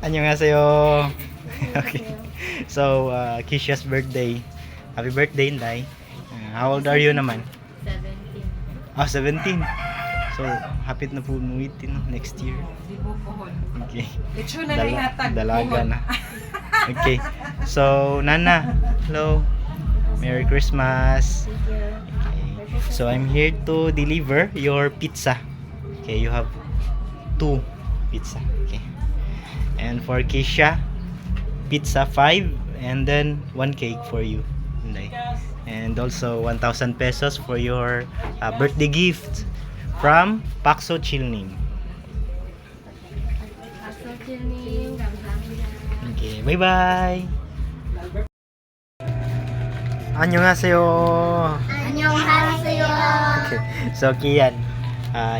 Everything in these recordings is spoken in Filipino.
안녕하세요. Okay. So, Kisha's birthday. Happy birthday, Inday. How old are you naman? 17. 17. So, hapit na po umuwitin no? Next year. Di po pohon. Okay. Ito na lang hatag. Dalaga na. Okay. So, Nana. Hello. Merry Christmas. Okay. So, I'm here to deliver your pizza. Okay, you have 2 pizza. Okay. And for Kisha, pizza 5 and then 1 cake for you. Inday. And also 1,000 pesos for your birthday gift from Pakso Chilning. Okay, bye-bye. 안녕하세요. 안녕하세요. Okay. So Kian,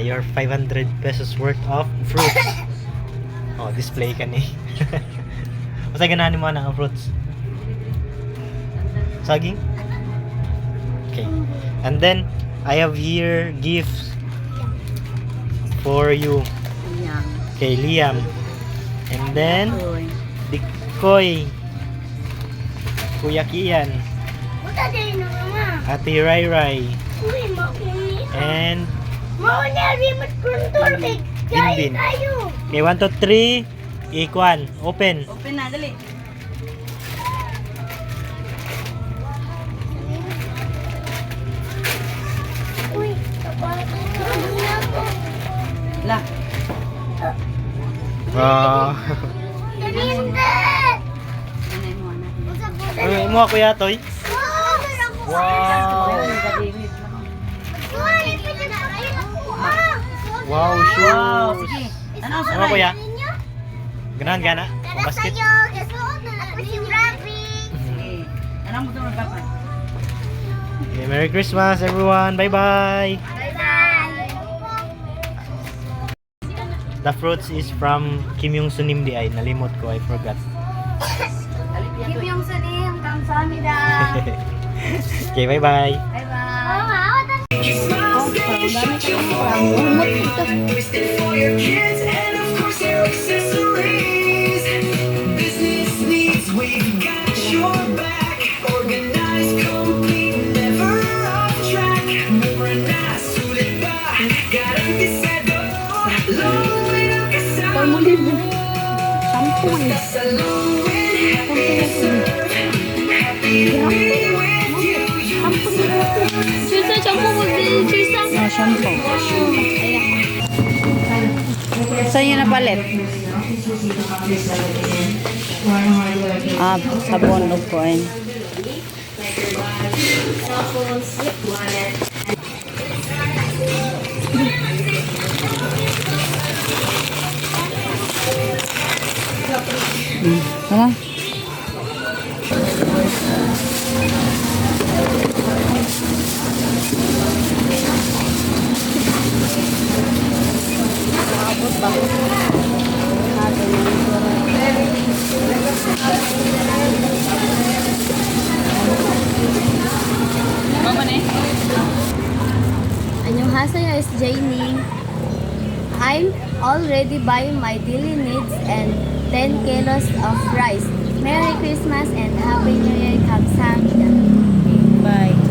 your 500 pesos worth of fruits. Oh, display ka ni. Basta ganahan mo na ang fruits. Saging? Okay. And then I have here gifts for you. Okay, Liam. And then Dikoy. Kuya Kian. Ate Rai Rai. And Binbin. Okay, 1, 2, 3. Ikuan. Open. Open na, dali. La. Wow. Nanay mo na. Ano mo Kuya Toy? Wow. Wow, shoes. Wow, sige. Ano sa Ano Kuya? Ganahan gana? Basket. Sige. Ano mo ito magpapan? Okay, Merry Christmas everyone. Bye-bye. The fruits is from Kim Yung Sunim di ay nalimot ko, I forgot. 김영수님 감사합니다. Okay, bye-bye. Twisted for your kids and of course your accessories. Business needs, we've got your back. Organized, complete, never off track. Mura sulit pa, garantisado. Lonely no kasama. Basta sa luwin, deserve. Happy to be with you. 출사 정보 먹는 출사. Shampoo. Saan yun napalit? Sabon o coin. Tama? 안녕하세요, it's Janie. I'm already buying my daily needs and 10 kilos of rice. Merry Christmas and Happy New Year. 감사합니다. Bye.